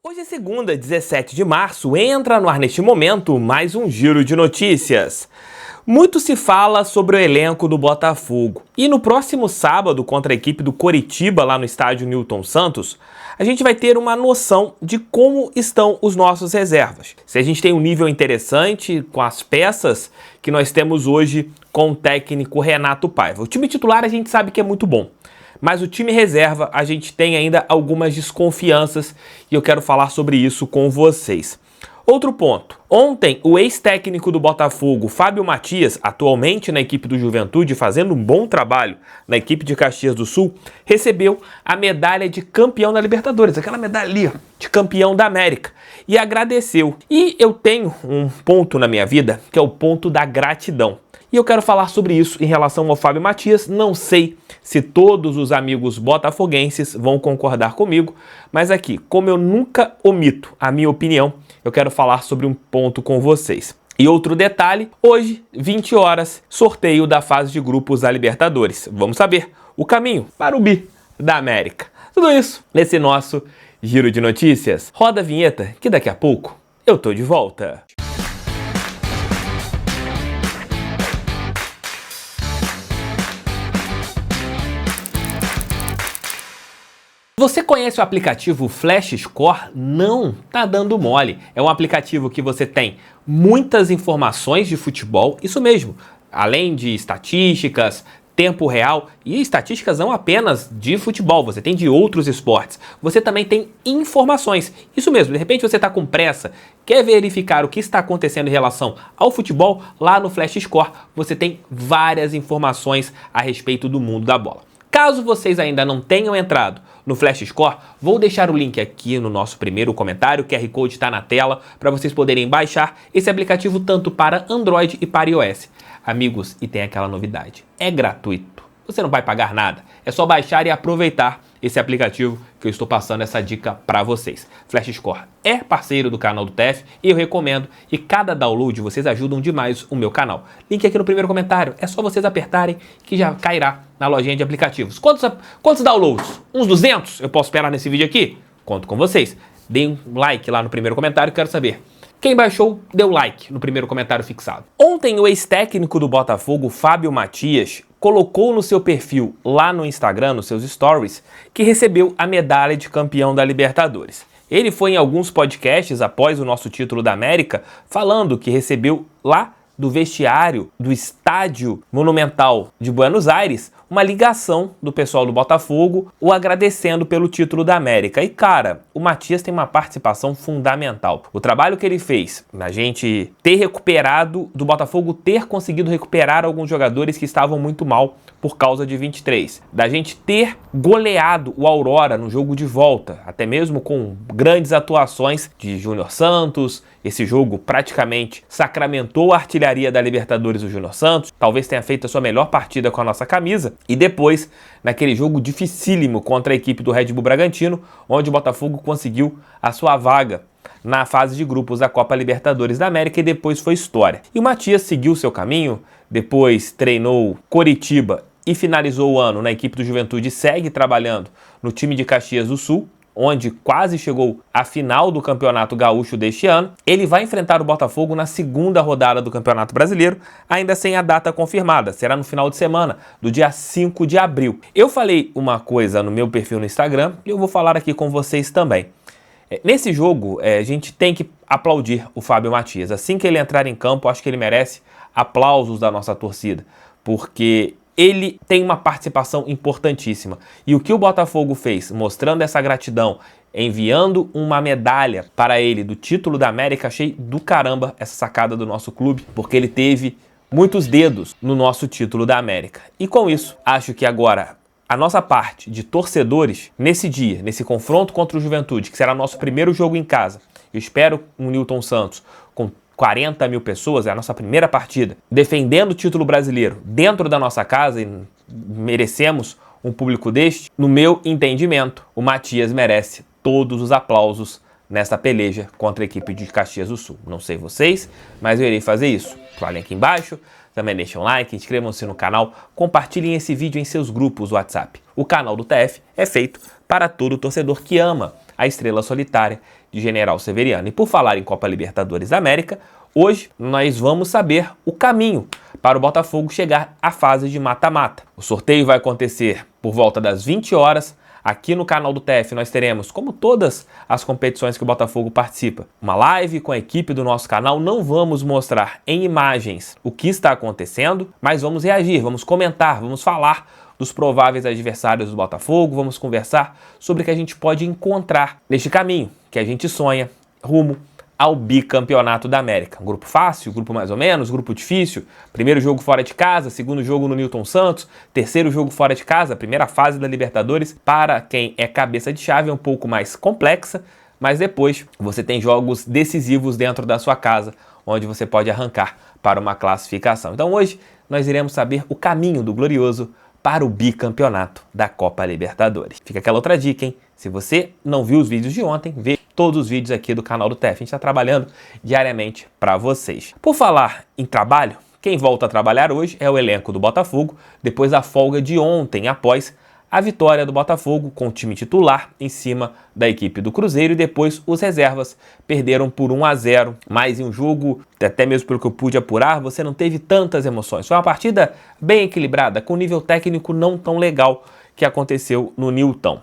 Hoje é segunda, 17 de março, entra no ar neste momento mais um giro de notícias. Muito se fala sobre o elenco do Botafogo e no próximo sábado contra a equipe do Coritiba lá no estádio Newton Santos, a gente vai ter uma noção de como estão os nossos reservas. Se a gente tem um nível interessante com as peças que nós temos hoje com o técnico Renato Paiva. O time titular a gente sabe que é muito bom. Mas o time reserva, a gente tem ainda algumas desconfianças e eu quero falar sobre isso com vocês. Outro ponto. Ontem, o ex-técnico do Botafogo, Fábio Matias, atualmente na equipe do Juventude, fazendo um bom trabalho na equipe de Caxias do Sul, recebeu a medalha de campeão da Libertadores, aquela medalha ali, de campeão da América, e agradeceu. E eu tenho um ponto na minha vida, que é o ponto da gratidão. E eu quero falar sobre isso em relação ao Fábio Matias. Não sei se todos os amigos botafoguenses vão concordar comigo, mas aqui, como eu nunca omito a minha opinião, eu quero falar sobre um ponto com vocês. E outro detalhe, hoje, 20 horas, sorteio da fase de grupos da Libertadores. Vamos saber o caminho para o bi da América. Tudo isso nesse nosso giro de notícias. Roda a vinheta que daqui a pouco eu tô de volta. Você conhece o aplicativo Flash Score? Não, tá dando mole. É um aplicativo que você tem muitas informações de futebol, isso mesmo, além de estatísticas, tempo real e estatísticas não apenas de futebol, você tem de outros esportes. Você também tem informações, isso mesmo, de repente você está com pressa, quer verificar o que está acontecendo em relação ao futebol, lá no Flash Score você tem várias informações a respeito do mundo da bola. Caso vocês ainda não tenham entrado no Flash Score, vou deixar o link aqui no nosso primeiro comentário, o QR Code está na tela, para vocês poderem baixar esse aplicativo tanto para Android e para iOS. Amigos, e tem aquela novidade, é gratuito, você não vai pagar nada, é só baixar e aproveitar esse aplicativo que eu estou passando essa dica para vocês. Flash Score é parceiro do canal do TF e eu recomendo, e cada download vocês ajudam demais o meu canal. Link aqui no primeiro comentário, é só vocês apertarem que já cairá na lojinha de aplicativos. Quantos downloads? Uns 200? Eu posso esperar nesse vídeo aqui? Conto com vocês. Deem um like lá no primeiro comentário, quero saber. Quem baixou, deu like no primeiro comentário fixado. Ontem, o ex-técnico do Botafogo, Fábio Matias, colocou no seu perfil lá no Instagram, nos seus stories, que recebeu a medalha de campeão da Libertadores. Ele foi em alguns podcasts após o nosso título da América, falando que recebeu lá do vestiário do Estádio Monumental de Buenos Aires uma ligação do pessoal do Botafogo o agradecendo pelo título da América. E cara, o Matias tem uma participação fundamental. O trabalho que ele fez na gente ter recuperado, do Botafogo ter conseguido recuperar alguns jogadores que estavam muito mal por causa de 23. Da gente ter goleado o Aurora no jogo de volta, até mesmo com grandes atuações de Júnior Santos. Esse jogo praticamente sacramentou a artilharia da Libertadores do Júnior Santos. Talvez tenha feito a sua melhor partida com a nossa camisa. E depois, naquele jogo dificílimo contra a equipe do Red Bull Bragantino, onde o Botafogo conseguiu a sua vaga na fase de grupos da Copa Libertadores da América e depois foi história. E o Matias seguiu seu caminho, depois treinou Coritiba e finalizou o ano na equipe do Juventude e segue trabalhando no time de Caxias do Sul, onde quase chegou à final do Campeonato Gaúcho deste ano. Ele vai enfrentar o Botafogo na segunda rodada do Campeonato Brasileiro, ainda sem a data confirmada. Será no final de semana, do dia 5 de abril. Eu falei uma coisa no meu perfil no Instagram e eu vou falar aqui com vocês também. Nesse jogo, a gente tem que aplaudir o Fábio Matias. Assim que ele entrar em campo, acho que ele merece aplausos da nossa torcida, porque ele tem uma participação importantíssima. E o que o Botafogo fez, mostrando essa gratidão, enviando uma medalha para ele do título da América, achei do caramba essa sacada do nosso clube, porque ele teve muitos dedos no nosso título da América. E com isso, acho que agora a nossa parte de torcedores, nesse dia, nesse confronto contra o Juventude, que será nosso primeiro jogo em casa, eu espero um Newton Santos com 40 mil pessoas, é a nossa primeira partida, defendendo o título brasileiro dentro da nossa casa, e merecemos um público deste. No meu entendimento, o Matias merece todos os aplausos nessa peleja contra a equipe de Caxias do Sul. Não sei vocês, mas eu irei fazer isso. Falem aqui embaixo, também deixem um like, inscrevam-se no canal, compartilhem esse vídeo em seus grupos WhatsApp. O canal do TF é feito para todo torcedor que ama a estrela solitária de General Severiano. E por falar em Copa Libertadores da América, hoje nós vamos saber o caminho para o Botafogo chegar à fase de mata-mata. O sorteio vai acontecer por volta das 20 horas. Aqui no canal do TF nós teremos, como todas as competições que o Botafogo participa, uma live com a equipe do nosso canal. Não vamos mostrar em imagens o que está acontecendo, mas vamos reagir, vamos comentar, vamos falar dos prováveis adversários do Botafogo, vamos conversar sobre o que a gente pode encontrar neste caminho que a gente sonha rumo ao bicampeonato da América. Um grupo fácil, grupo mais ou menos, grupo difícil. Primeiro jogo fora de casa, segundo jogo no Newton Santos, terceiro jogo fora de casa, primeira fase da Libertadores. Para quem é cabeça de chave é um pouco mais complexa, mas depois você tem jogos decisivos dentro da sua casa, onde você pode arrancar para uma classificação. Então hoje nós iremos saber o caminho do Glorioso para o bicampeonato da Copa Libertadores. Fica aquela outra dica, hein? Se você não viu os vídeos de ontem, vê todos os vídeos aqui do canal do TF. A gente está trabalhando diariamente para vocês. Por falar em trabalho, quem volta a trabalhar hoje é o elenco do Botafogo, depois da folga de ontem, após a vitória do Botafogo com o time titular em cima da equipe do Cruzeiro, e depois os reservas perderam por 1-0, mas em um jogo, até mesmo pelo que eu pude apurar, você não teve tantas emoções. Foi uma partida bem equilibrada, com nível técnico não tão legal que aconteceu no Newton.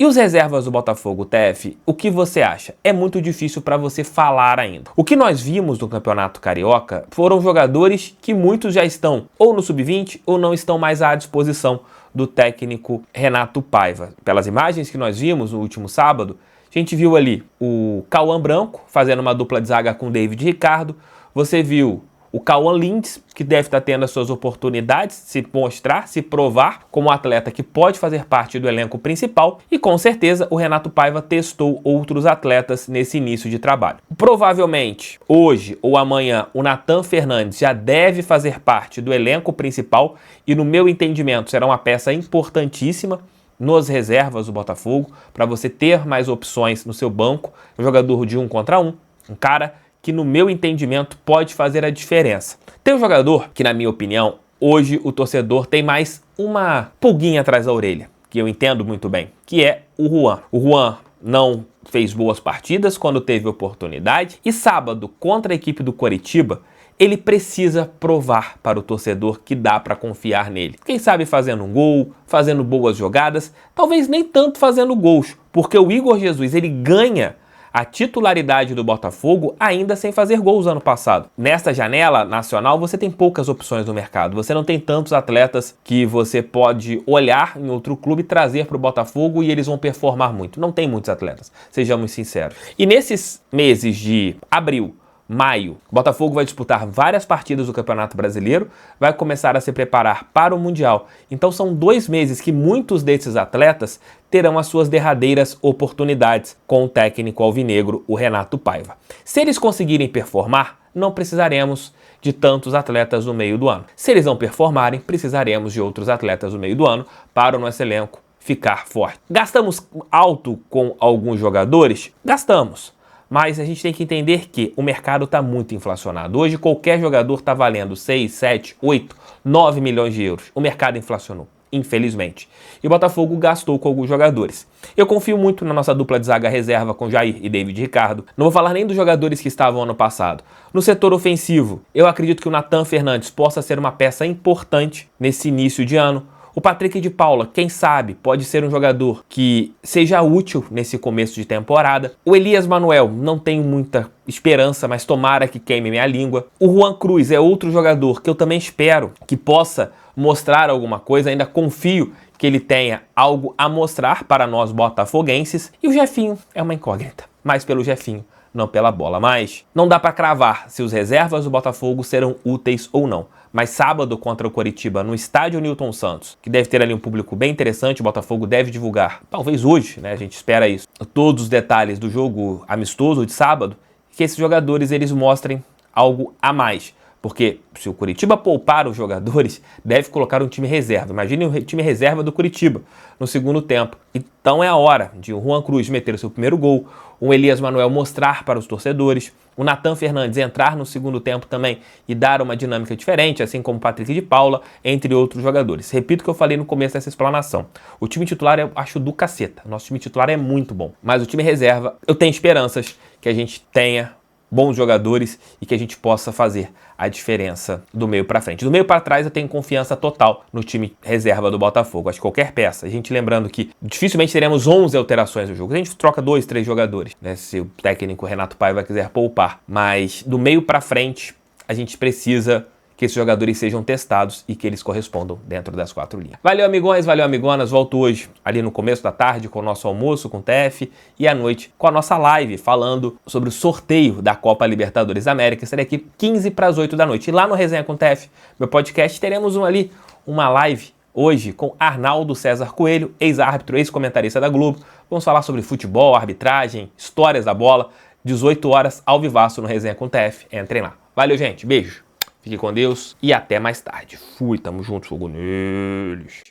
E os reservas do Botafogo, TF, o que você acha? É muito difícil para você falar ainda. O que nós vimos no Campeonato Carioca foram jogadores que muitos já estão ou no sub-20 ou não estão mais à disposição do técnico Renato Paiva. Pelas imagens que nós vimos no último sábado, a gente viu ali o Cauã Branco fazendo uma dupla de zaga com o David Ricardo. Você viu o Cauã Lindes, que deve estar tendo as suas oportunidades, se mostrar, se provar como um atleta que pode fazer parte do elenco principal, e com certeza o Renato Paiva testou outros atletas nesse início de trabalho. Provavelmente hoje ou amanhã o Nathan Fernandes já deve fazer parte do elenco principal e, no meu entendimento, será uma peça importantíssima nos reservas do Botafogo, para você ter mais opções no seu banco, um jogador de 1 contra 1, um cara que, no meu entendimento, pode fazer a diferença. Tem um jogador que, na minha opinião, hoje o torcedor tem mais uma pulguinha atrás da orelha, que eu entendo muito bem, que é o Juan. O Juan não fez boas partidas quando teve oportunidade, e sábado, contra a equipe do Coritiba, ele precisa provar para o torcedor que dá para confiar nele. Quem sabe fazendo um gol, fazendo boas jogadas, talvez nem tanto fazendo gols, porque o Igor Jesus, ele ganha a titularidade do Botafogo ainda sem fazer gols ano passado. Nesta janela nacional você tem poucas opções no mercado, você não tem tantos atletas que você pode olhar em outro clube e trazer para o Botafogo e eles vão performar muito. Não tem muitos atletas, sejamos sinceros. E nesses meses de abril, maio, o Botafogo vai disputar várias partidas do Campeonato Brasileiro, vai começar a se preparar para o Mundial. Então são 2 meses que muitos desses atletas terão as suas derradeiras oportunidades com o técnico alvinegro, o Renato Paiva. Se eles conseguirem performar, não precisaremos de tantos atletas no meio do ano. Se eles não performarem, precisaremos de outros atletas no meio do ano para o nosso elenco ficar forte. Gastamos alto com alguns jogadores? Gastamos. Mas a gente tem que entender que o mercado está muito inflacionado. Hoje qualquer jogador está valendo 6, 7, 8, 9 milhões de euros. O mercado inflacionou, infelizmente. E o Botafogo gastou com alguns jogadores. Eu confio muito na nossa dupla de zaga reserva com Jair e David Ricardo. Não vou falar nem dos jogadores que estavam ano passado. No setor ofensivo, eu acredito que o Nathan Fernandes possa ser uma peça importante nesse início de ano. O Patrick de Paula, quem sabe, pode ser um jogador que seja útil nesse começo de temporada. O Elias Manuel, não tenho muita esperança, mas tomara que queime minha língua. O Juan Cruz é outro jogador que eu também espero que possa mostrar alguma coisa, ainda confio que ele tenha algo a mostrar para nós botafoguenses. E o Jefinho é uma incógnita, mais pelo Jefinho, não pela bola. Mas não dá para cravar se os reservas do Botafogo serão úteis ou não. Mas sábado contra o Coritiba, no estádio Newton Santos, que deve ter ali um público bem interessante, o Botafogo deve divulgar, talvez hoje, né, a gente espera isso, todos os detalhes do jogo amistoso de sábado, que esses jogadores eles mostrem algo a mais Porque se o Coritiba poupar os jogadores, deve colocar um time reserva. Imagine o time reserva do Coritiba no segundo tempo. Então é a hora de o Juan Cruz meter o seu primeiro gol, o Elias Manuel mostrar para os torcedores, o Nathan Fernandes entrar no segundo tempo também e dar uma dinâmica diferente, assim como o Patrick de Paula, entre outros jogadores. Repito o que eu falei no começo dessa explanação. O time titular eu acho do caceta. Nosso time titular é muito bom. Mas o time reserva, eu tenho esperanças que a gente tenha bons jogadores e que a gente possa fazer a diferença do meio para frente. Do meio para trás eu tenho confiança total no time reserva do Botafogo. Acho que qualquer peça. A gente lembrando que dificilmente teremos 11 alterações no jogo. A gente troca 2, 3 jogadores, né? Se o técnico Renato Paiva quiser poupar. Mas do meio para frente a gente precisa que esses jogadores sejam testados e que eles correspondam dentro das 4 linhas. Valeu, amigões, valeu, amigonas. Volto hoje ali no começo da tarde com o nosso almoço com o TF e à noite com a nossa live falando sobre o sorteio da Copa Libertadores da América. Estarei aqui 15 para as 8 da noite. E lá no Resenha com o TF, meu podcast, teremos uma live hoje com Arnaldo César Coelho, ex-árbitro, ex-comentarista da Globo. Vamos falar sobre futebol, arbitragem, histórias da bola. 18 horas, ao vivaço no Resenha com o TF. Entrem lá. Valeu, gente. Beijo. Fique com Deus e até mais tarde. Fui, tamo junto, fogo neles.